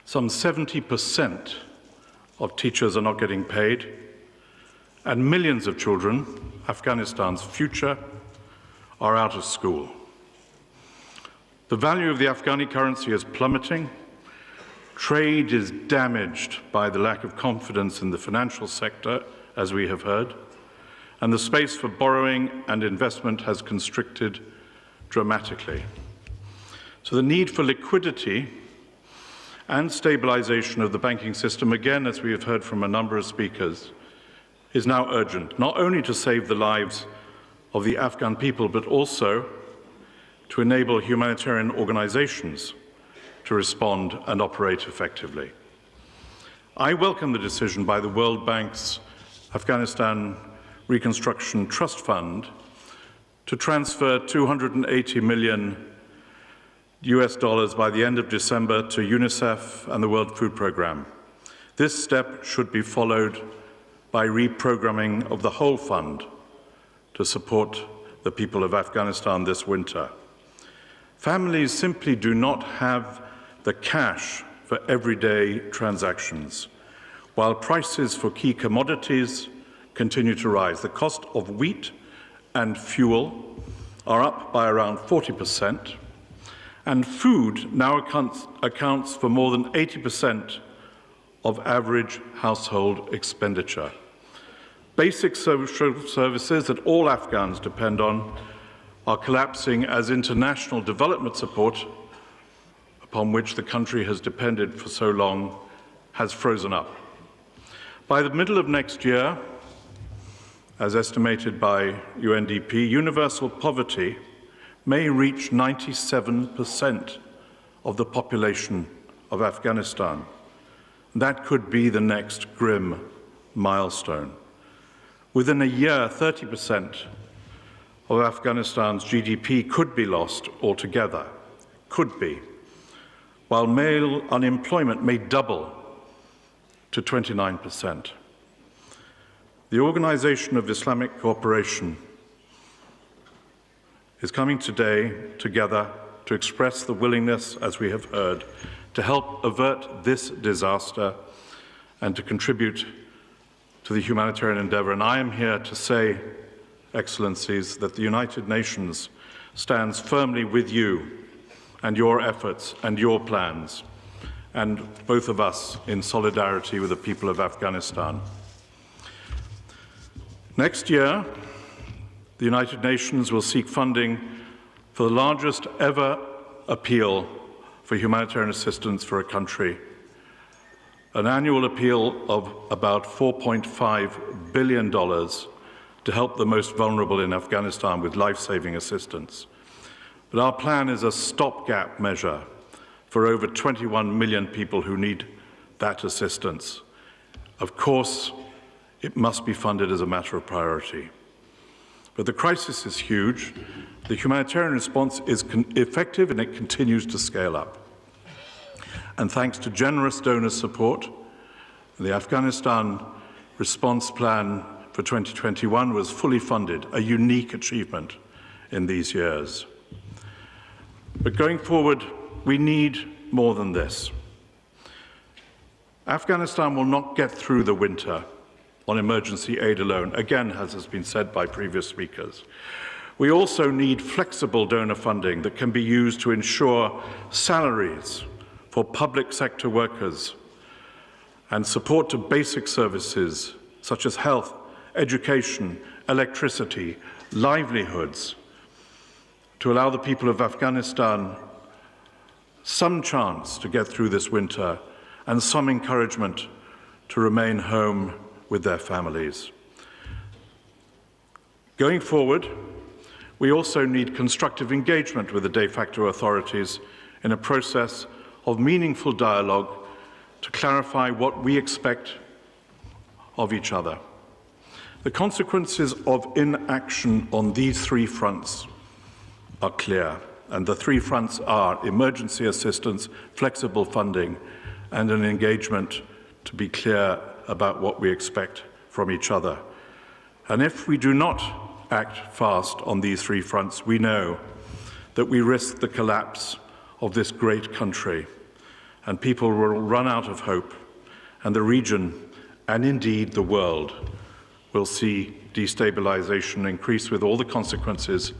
Some 70% of teachers are not getting paid, and millions of children, Afghanistan's future, are out of school. The value of the Afghani currency is plummeting. Trade is damaged by the lack of confidence in the financial sector, as we have heard, and the space for borrowing and investment has constricted dramatically. So the need for liquidity and stabilization of the banking system, again, as we have heard from a number of speakers, is now urgent, not only to save the lives of the Afghan people, but also to enable humanitarian organizations to respond and operate effectively. I welcome the decision by the World Bank's Afghanistan Reconstruction Trust Fund to transfer $280 million by the end of December to UNICEF and the World Food Programme. This step should be followed by reprogramming of the whole fund to support the people of Afghanistan this winter. Families simply do not have the cash for everyday transactions, while prices for key commodities continue to rise. The cost of wheat and fuel are up by around 40%, and food now accounts for more than 80% of average household expenditure. Basic social services that all Afghans depend on are collapsing as international development support, upon which the country has depended for so long, has frozen up. By the middle of next year, as estimated by UNDP, universal poverty may reach 97% of the population of Afghanistan. That could be the next grim milestone. Within a year, 30% of Afghanistan's GDP could be lost altogether, could be, while male unemployment may double to 29%. The Organization of Islamic Cooperation is coming today together to express the willingness, as we have heard, to help avert this disaster and to contribute to the humanitarian endeavor. And I am here to say, Excellencies, that the United Nations stands firmly with you and your efforts and your plans, and both of us in solidarity with the people of Afghanistan. Next year, the United Nations will seek funding for the largest ever appeal for humanitarian assistance for a country, an annual appeal of about $4.5 billion to help the most vulnerable in Afghanistan with life-saving assistance. But our plan is a stopgap measure for over 21 million people who need that assistance. Of course, it must be funded as a matter of priority. But the crisis is huge. The humanitarian response is effective and it continues to scale up. And thanks to generous donor support, the Afghanistan response plan for 2021 was fully funded, a unique achievement in these years. But going forward, we need more than this. Afghanistan will not get through the winter on emergency aid alone, again, as has been said by previous speakers. We also need flexible donor funding that can be used to ensure salaries for public sector workers and support to basic services such as health, education, electricity, livelihoods, to allow the people of Afghanistan some chance to get through this winter and some encouragement to remain home with their families. Going forward, we also need constructive engagement with the de facto authorities in a process of meaningful dialogue to clarify what we expect of each other. The consequences of inaction on these three fronts are clear, and the three fronts are emergency assistance, flexible funding, and an engagement to be clear about what we expect from each other. And if we do not act fast on these three fronts, we know that we risk the collapse of this great country and people will run out of hope, and the region, and indeed the world, will see destabilization increase with all the consequences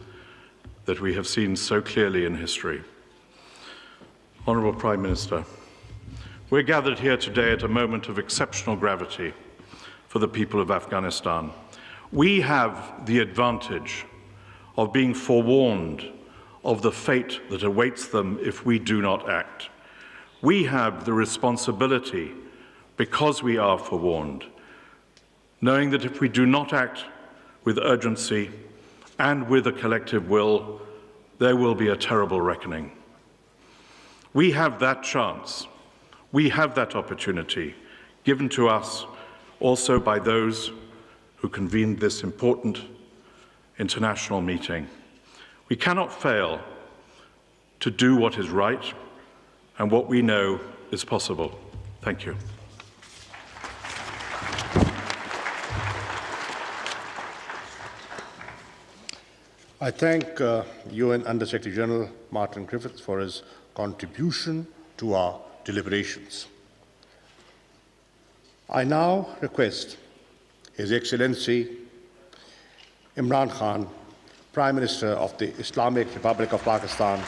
that we have seen so clearly in history. Honourable Prime Minister, we're gathered here today at a moment of exceptional gravity for the people of Afghanistan. We have the advantage of being forewarned of the fate that awaits them if we do not act. We have the responsibility, because we are forewarned, knowing that if we do not act with urgency and with a collective will, there will be a terrible reckoning. We have that chance, we have that opportunity given to us also by those who convened this important international meeting. We cannot fail to do what is right and what we know is possible. Thank you. I thank UN Under-Secretary General Martin Griffiths for his contribution to our deliberations. I now request His Excellency Imran Khan, Prime Minister of the Islamic Republic of Pakistan,